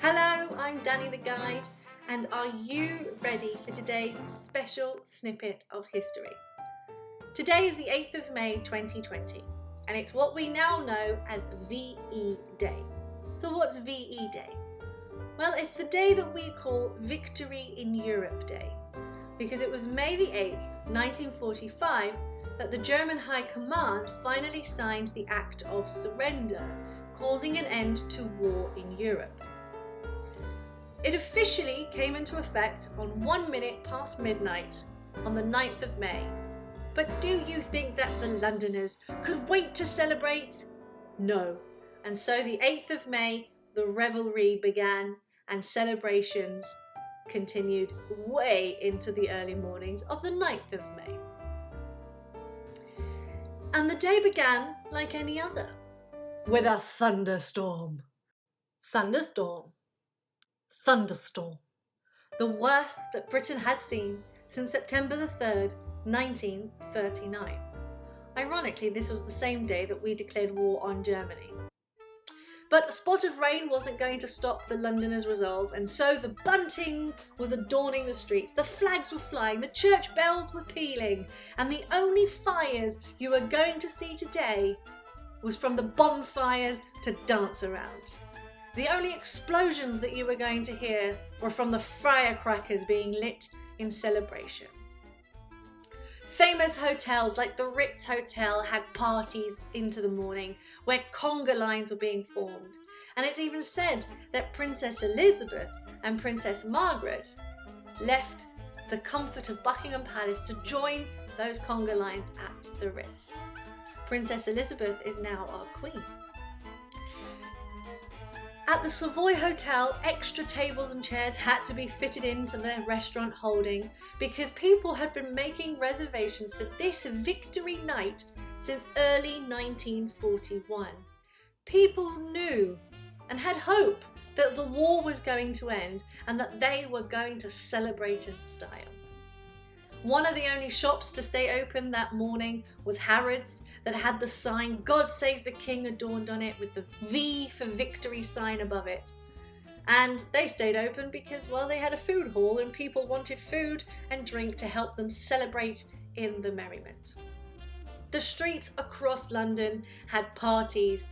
Hello, I'm Danny the Guide, and are you ready for today's special snippet of history? Today is the 8th of May 2020, and it's what we now know as VE Day. So what's VE Day? Well, it's the day that we call Victory in Europe Day, because it was May the 8th, 1945, that the German High Command finally signed the Act of Surrender, causing an end to war in Europe. It officially came into effect on 1 minute past midnight on the 9th of May. But do you think that the Londoners could wait to celebrate? No. And so the 8th of May, the revelry began and celebrations continued way into the early mornings of the 9th of May. And the day began like any other, with a thunderstorm. Thunderstorm. Thunderstorm. The worst that Britain had seen since September the 3rd, 1939. Ironically, this was the same day that we declared war on Germany. But a spot of rain wasn't going to stop the Londoners' resolve, and so the bunting was adorning the streets, the flags were flying, the church bells were pealing, and the only fires you were going to see today was from the bonfires to dance around. The only explosions that you were going to hear were from the firecrackers being lit in celebration. Famous hotels like the Ritz Hotel had parties into the morning where conga lines were being formed. And it's even said that Princess Elizabeth and Princess Margaret left the comfort of Buckingham Palace to join those conga lines at the Ritz. Princess Elizabeth is now our queen. At the Savoy Hotel, extra tables and chairs had to be fitted into the restaurant holding because people had been making reservations for this victory night since early 1941. People knew and had hope that the war was going to end and that they were going to celebrate in style. One of the only shops to stay open that morning was Harrods, that had the sign "God Save the King" adorned on it with the V for victory sign above it. And they stayed open because, well, they had a food hall and people wanted food and drink to help them celebrate in the merriment. The streets across London had parties.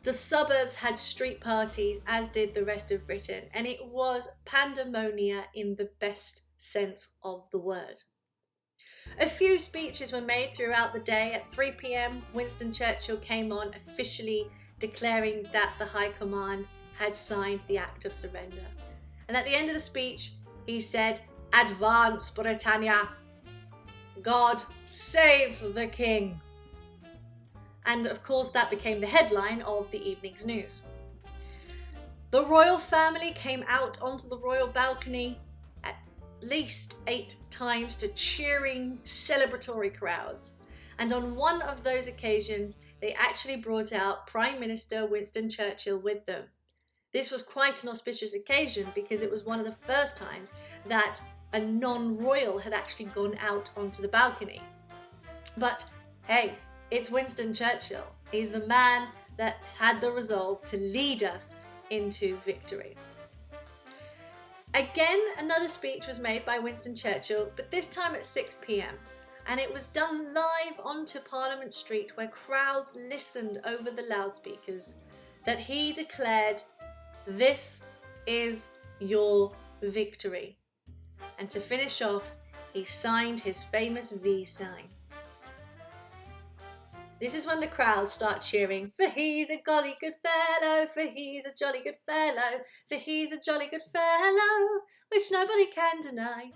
The suburbs had street parties, as did the rest of Britain, and it was pandemonia in the best sense of the word. A few speeches were made throughout the day. At 3 p.m, Winston Churchill came on, officially declaring that the High Command had signed the Act of Surrender. And at the end of the speech, he said, "Advance, Britannia! God save the King!" And of course, that became the headline of the evening's news. The royal family came out onto the royal balcony at least 8 times to cheering, celebratory crowds. And on one of those occasions, they actually brought out Prime Minister Winston Churchill with them. This was quite an auspicious occasion because it was one of the first times that a non-royal had actually gone out onto the balcony. But hey, it's Winston Churchill. He's the man that had the resolve to lead us into victory. Again, another speech was made by Winston Churchill, but this time at 6 p.m. And it was done live onto Parliament Street, where crowds listened over the loudspeakers, that he declared, "This is your victory." And to finish off, he signed his famous V sign. This is when the crowd start cheering, "For he's a golly good fellow, for he's a jolly good fellow, for he's a jolly good fellow, which nobody can deny."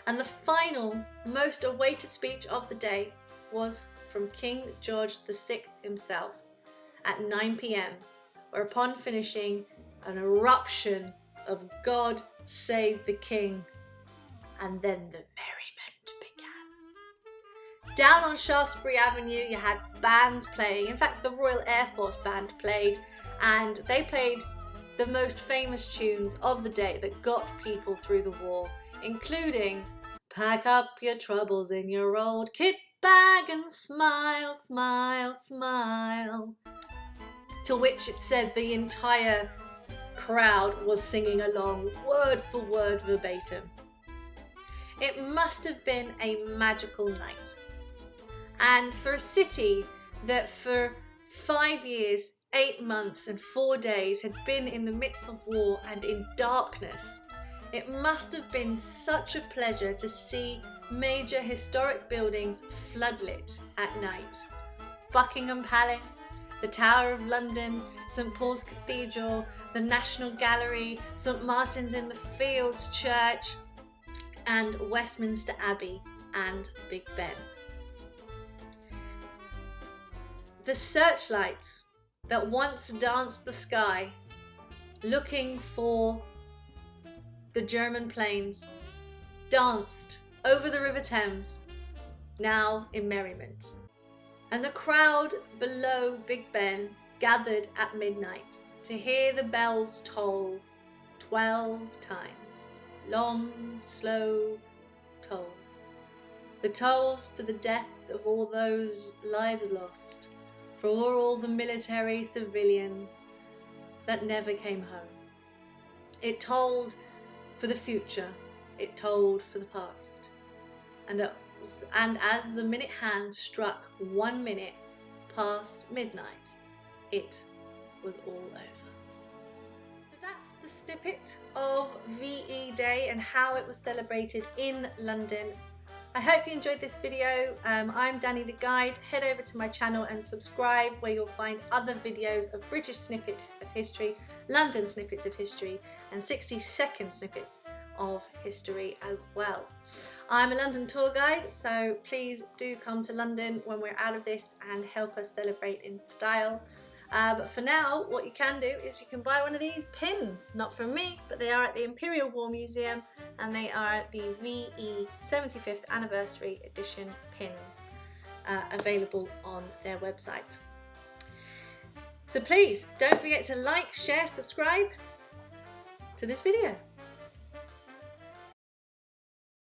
And the final, most awaited speech of the day was from King George VI himself at 9 p.m, where upon finishing, an eruption of "God Save the King," and then the merriment began. Down on Shaftesbury Avenue, you had bands playing. In fact, the Royal Air Force Band played, and they played the most famous tunes of the day that got people through the war, including "Pack up your troubles in your old kit bag and smile, smile, smile," to which it said the entire crowd was singing along, word for word verbatim. It must have been a magical night. And for a city that for 5 years, 8 months and 4 days had been in the midst of war and in darkness, it must have been such a pleasure to see major historic buildings floodlit at night. Buckingham Palace, the Tower of London, St Paul's Cathedral, the National Gallery, St Martin's in the Fields Church, and Westminster Abbey and Big Ben. The searchlights that once danced the sky looking for the German planes danced over the River Thames, now in merriment. And the crowd below Big Ben gathered at midnight to hear the bells toll 12 times. Long, slow tolls. The tolls for the death of all those lives lost, for all the military civilians that never came home. It tolled for the future, it tolled for the past. And as the minute hand struck 1 minute past midnight, it was all over. So that's the snippet of VE Day and how it was celebrated in London. I hope you enjoyed this video. I'm Danny the Guide. Head over to my channel and subscribe, where you'll find other videos of British snippets of history, London snippets of history, and 60-second snippets of history as well. I'm a London tour guide, so please do come to London when we're out of this and help us celebrate in style. But for now, what you can do is you can buy one of these pins, not from me, but they are at the Imperial War Museum, and they are the VE 75th Anniversary Edition pins, available on their website. So please don't forget to like, share, subscribe to this video.